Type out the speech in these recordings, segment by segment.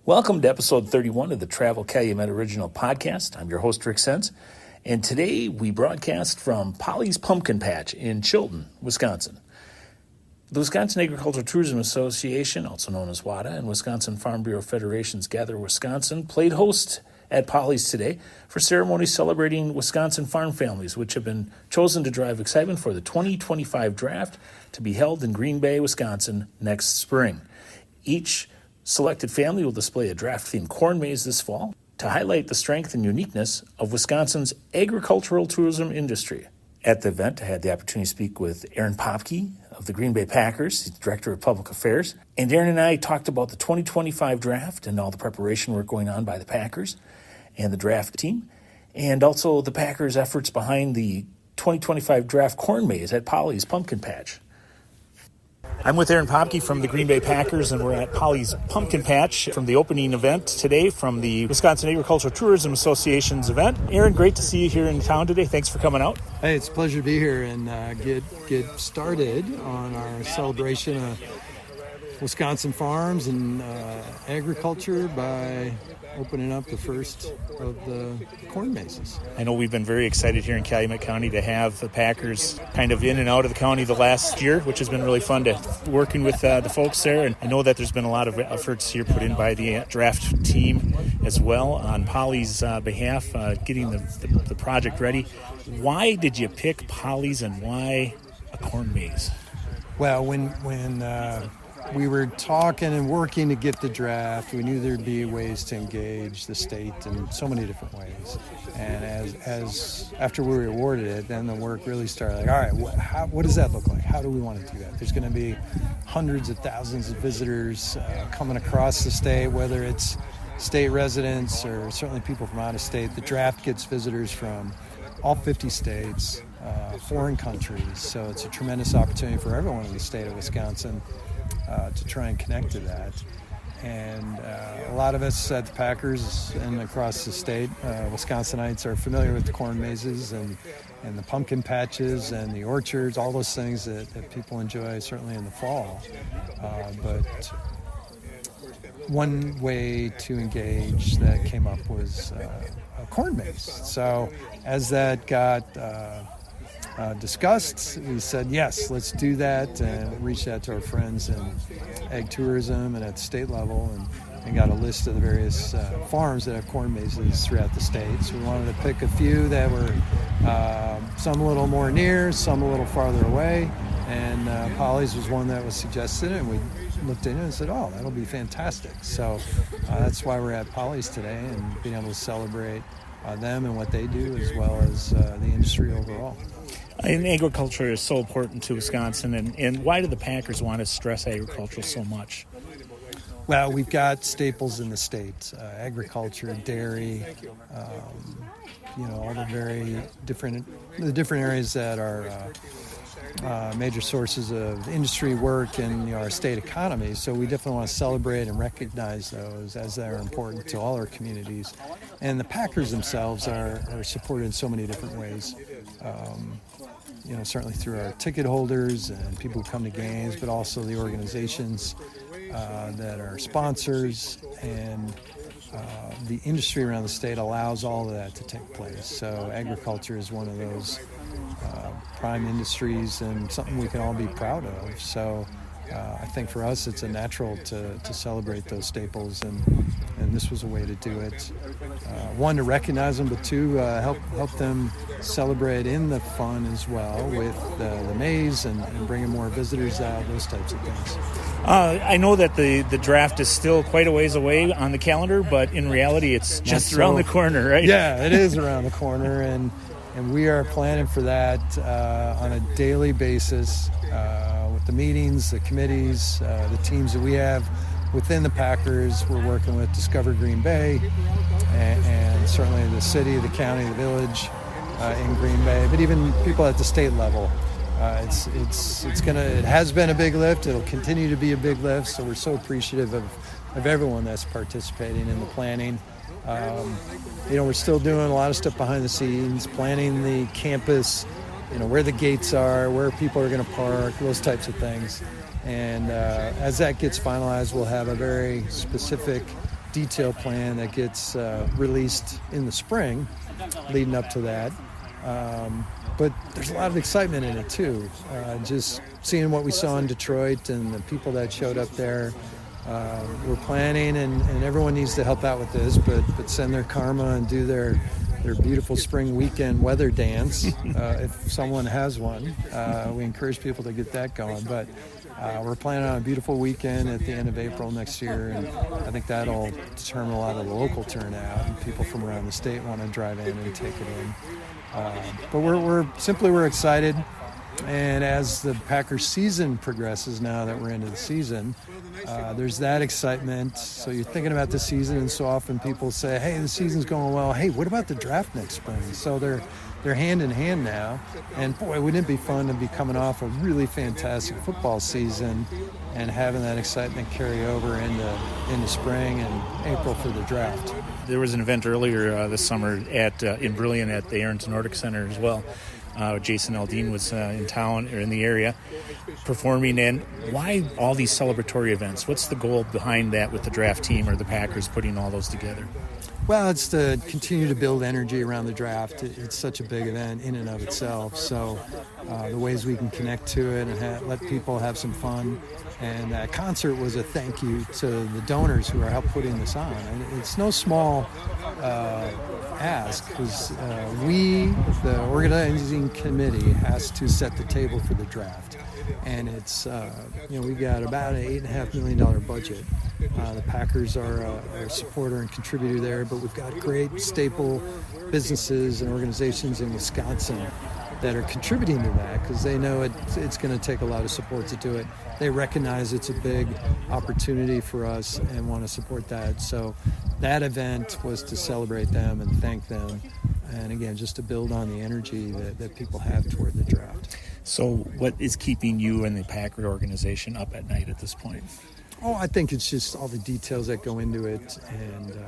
Welcome to episode 31 of the Travel Calumet Original Podcast. I'm your host, Rick Sense, and today we broadcast from Polly's Pumpkin Patch in Chilton, Wisconsin. The Wisconsin Agricultural Tourism Association, also known as WATA, and Wisconsin Farm Bureau Federation's Gather Wisconsin played host at Polly's today for ceremonies celebrating Wisconsin farm families, which have been chosen to drive excitement for the 2025 draft to be held in Green Bay, Wisconsin next spring. Each selected family will display a draft-themed corn maze this fall to highlight the strength and uniqueness of Wisconsin's agricultural tourism industry. At the event, I had the opportunity to speak with Aaron Popkey of the Green Bay Packers, the Director of Public Affairs. And Aaron and I talked about the 2025 draft and all the preparation work going on by the Packers and the draft team, and also the Packers' efforts behind the 2025 draft corn maze at Polly's Pumpkin Patch. I'm with Aaron Popkey from the Green Bay Packers, and we're at Polly's Pumpkin Patch from the opening event today from the Wisconsin Agricultural Tourism Association's event. Aaron, great to see you here in town today. Thanks for coming out. Hey, it's a pleasure to be here and get started on our celebration of Wisconsin farms and agriculture by opening up the first of the corn mazes. I know we've been very excited here in Calumet County to have the Packers kind of in and out of the county the last year, which has been really fun to working with the folks there. And I know that there's been a lot of efforts here put in by the draft team as well on Polly's behalf, getting the project ready. Why did you pick Polly's and why a corn maze? Well, when we were talking and working to get the draft, we knew there'd be ways to engage the state in so many different ways. And as after we were awarded it, then the work really started. Like, all right, what does that look like? How do we want to do that? There's going to be hundreds of thousands of visitors coming across the state, whether it's state residents or certainly people from out of state. The draft gets visitors from all 50 states, foreign countries. So it's a tremendous opportunity for everyone in the state of Wisconsin to try and connect to that. And a lot of us at the Packers and across the state, Wisconsinites, are familiar with the corn mazes and the pumpkin patches and the orchards, all those things that people enjoy certainly in the fall. But one way to engage that came up was a corn maze. So as that got discussed, we said, yes, let's do that, and reached out to our friends in ag tourism and at the state level and got a list of the various farms that have corn mazes throughout the state. So we wanted to pick a few that were some a little more near, some a little farther away, and Polly's was one that was suggested, and we looked into it and said, oh, that'll be fantastic. So that's why we're at Polly's today and being able to celebrate them and what they do, as well as the industry overall. And agriculture is so important to Wisconsin, and why do the Packers want to stress agriculture so much? Well, we've got staples in the state, agriculture, dairy, all the very different areas that are major sources of industry work in our state economy. So we definitely want to celebrate and recognize those as they're important to all our communities. And the Packers themselves are supported in so many different ways. Certainly through our ticket holders and people who come to games, but also the organizations that are sponsors, and the industry around the state allows all of that to take place. So agriculture is one of those prime industries and something we can all be proud of. So I think for us it's a natural to celebrate those staples, and this was a way to do it. One, to recognize them, but two, help them celebrate in the fun as well with the maze and bringing more visitors out, those types of things. I know that the draft is still quite a ways away on the calendar, but in reality it's just around the corner, right? Yeah, it is around the corner, and we are planning for that on a daily basis with the meetings, the committees, the teams that we have within the Packers. We're working with Discover Green Bay and certainly the city, the county, the village in Green Bay, but even people at the state level. It has been a big lift. It'll continue to be a big lift. So we're so appreciative of everyone that's participating in the planning. We're still doing a lot of stuff behind the scenes, planning the campus, where the gates are, where people are going to park, those types of things. And as that gets finalized, we'll have a very specific detailed plan that gets released in the spring leading up to that. But there's a lot of excitement in it too. Just seeing what we saw in Detroit and the people that showed up there. We're planning, and everyone needs to help out with this, but send their karma and do their beautiful spring weekend weather dance. If someone has one, we encourage people to get that going. But we're planning on a beautiful weekend at the end of April next year, and I think that'll determine a lot of the local turnout, and people from around the state want to drive in and take it in. But we're excited, and as the Packers season progresses, now that we're into the season, there's that excitement. So you're thinking about the season, and so often people say, hey, the season's going well. Hey, what about the draft next spring? So they're hand in hand now. And boy, wouldn't it be fun to be coming off a really fantastic football season and having that excitement carry over into spring and April for the draft. There was an event earlier this summer in Brilliant at the Aarons Nordic Center as well. Jason Aldean was in town or in the area performing. And why all these celebratory events? What's the goal behind that with the draft team or the Packers putting all those together? Well, it's to continue to build energy around the draft. It's such a big event in and of itself. So the ways we can connect to it and let people have some fun. And that concert was a thank you to the donors who are help putting this on. And it's no small ask, because the organizing committee, has to set the table for the draft. And it's, we've got about an $8.5 million budget. The Packers are a supporter and contributor there, but we've got great staple businesses and organizations in Wisconsin that are contributing to that, because they know it's going to take a lot of support to do it. They recognize it's a big opportunity for us and want to support that. So that event was to celebrate them and thank them, and again, just to build on the energy that people have toward the draft. So what is keeping you and the Packard organization up at night at this point? Oh, I think it's just all the details that go into it. And,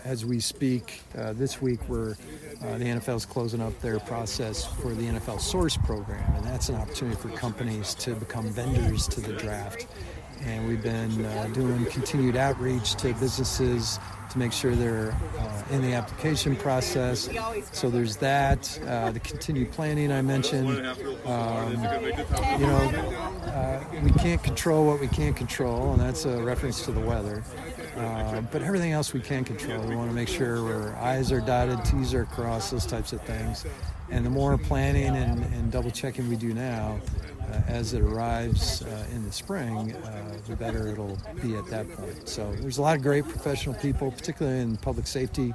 as we speak, this week the NFL's closing up their process for the NFL Source program. And that's an opportunity for companies to become vendors to the draft. And we've been doing continued outreach to businesses to make sure they're in the application process. So there's that. The continued planning I mentioned. We can't control what we can't control, and that's a reference to the weather. But everything else we can control. We want to make sure our I's are dotted, T's are crossed, those types of things. And the more planning and double checking we do now, as it arrives in the spring, the better it'll be at that point. So there's a lot of great professional people, particularly in public safety,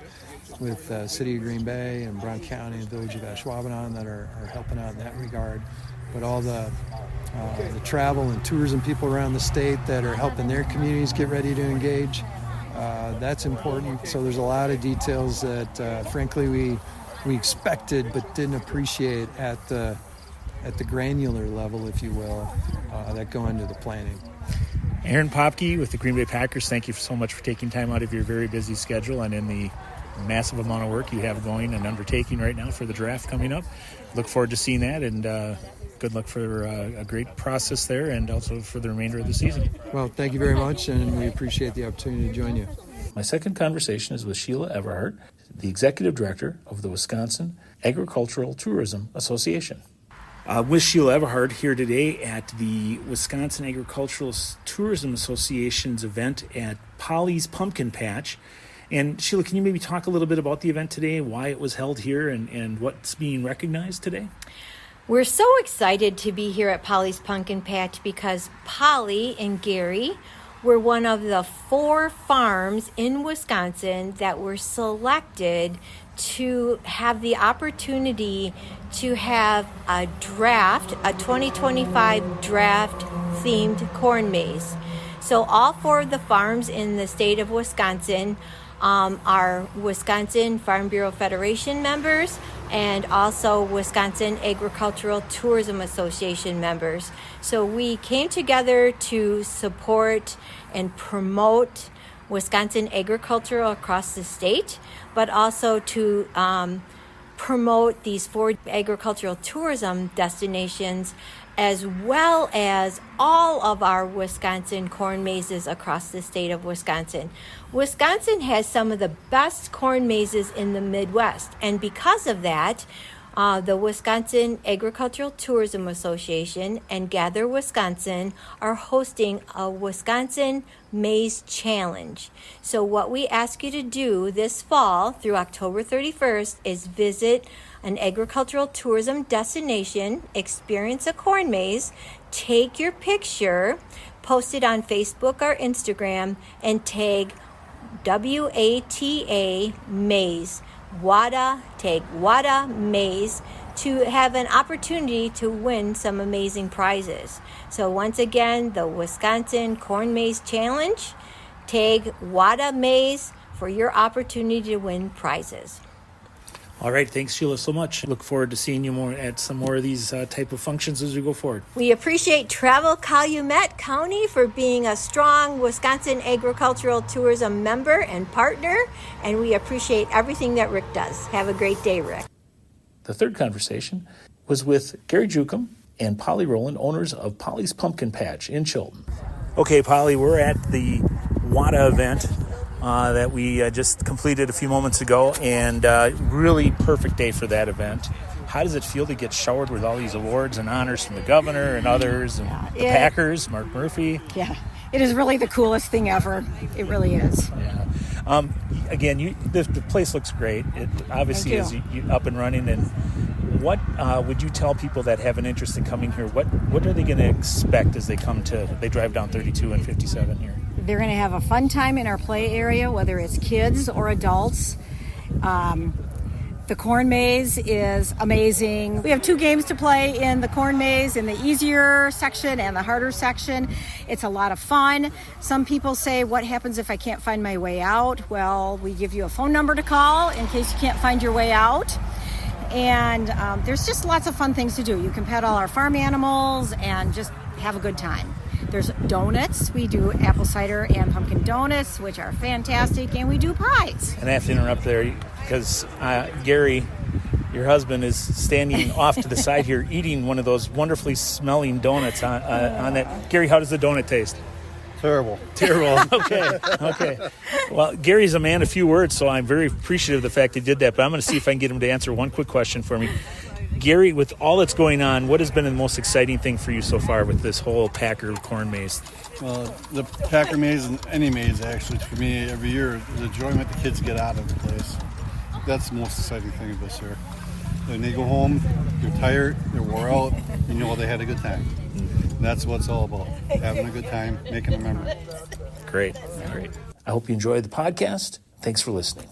with City of Green Bay and Brown County and Village of Ashwaubenon that are helping out in that regard. But all the travel and tourism people around the state that are helping their communities get ready to engage, that's important. So there's a lot of details that, frankly, we expected but didn't appreciate at the granular level, if you will, that go into the planning. Aaron Popkey with the Green Bay Packers, thank you so much for taking time out of your very busy schedule and in the massive amount of work you have going and undertaking right now for the draft coming up. Look forward to seeing that, and good luck for a great process there and also for the remainder of the season. Well, thank you very much, and we appreciate the opportunity to join you. My second conversation is with Sheila Everhart, the Executive Director of the Wisconsin Agricultural Tourism Association. With Sheila Everhart here today at the Wisconsin Agricultural Tourism Association's event at Polly's Pumpkin Patch. And Sheila, can you maybe talk a little bit about the event today, why it was held here, and what's being recognized today? We're so excited to be here at Polly's Pumpkin Patch because Polly and Gary were one of the 4 farms in Wisconsin that were selected to have the opportunity to have a draft, a 2025 draft-themed corn maze. So all 4 of the farms in the state of Wisconsin are Wisconsin Farm Bureau Federation members and also Wisconsin Agricultural Tourism Association members. So we came together to support and promote Wisconsin agriculture across the state, but also to promote these 4 agricultural tourism destinations as well as all of our Wisconsin corn mazes across the state of Wisconsin. Wisconsin has some of the best corn mazes in the Midwest, and because of that, the Wisconsin Agricultural Tourism Association and Gather Wisconsin are hosting a Wisconsin Maze Challenge. So what we ask you to do this fall through October 31st is visit an agricultural tourism destination, experience a corn maze, take your picture, post it on Facebook or Instagram, and tag WATA Maze. WATA, tag WATA Maze, to have an opportunity to win some amazing prizes. So once again, the Wisconsin Corn Maze Challenge, tag WATA Maze for your opportunity to win prizes. All right, thanks, Sheila, so much. Look forward to seeing you more at some more of these type of functions as we go forward. We appreciate Travel Calumet County for being a strong Wisconsin agricultural tourism member and partner, and we appreciate everything that Rick does. Have a great day, Rick. The third conversation was with Gary Juckem and Polly Roland, owners of Polly's Pumpkin Patch in Chilton. Okay, Polly, we're at the WATA event that we just completed a few moments ago, and really perfect day for that event. How does it feel to get showered with all these awards and honors from the governor and others, and the Packers, Mark Murphy? Yeah, it is really the coolest thing ever. It really is. Yeah. Again, the place looks great. It obviously is up and running. And what would you tell people that have an interest in coming here? What are they going to expect as they drive down 32 and 57 here? They're going to have a fun time in our play area, whether it's kids or adults. The corn maze is amazing. We have 2 games to play in the corn maze, in the easier section and the harder section. It's a lot of fun. Some people say, what happens if I can't find my way out? Well, we give you a phone number to call in case you can't find your way out. And there's just lots of fun things to do. You can pet all our farm animals and just have a good time. There's donuts. We do apple cider and pumpkin donuts, which are fantastic, and we do pies. And I have to interrupt there because Gary, your husband, is standing off to the side here eating one of those wonderfully smelling donuts on that. Gary, how does the donut taste? Terrible. Okay. Well, Gary's a man of few words, so I'm very appreciative of the fact he did that, but I'm going to see if I can get him to answer one quick question for me. Gary, with all that's going on, what has been the most exciting thing for you so far with this whole Packer corn maze? Well, the Packer maze and any maze, actually, for me, every year, the enjoyment the kids get out of the place. That's the most exciting thing of this year. When they go home, they're tired, they're wore out, you know they had a good time. That's what it's all about, having a good time, making a memory. Great. I hope you enjoyed the podcast. Thanks for listening.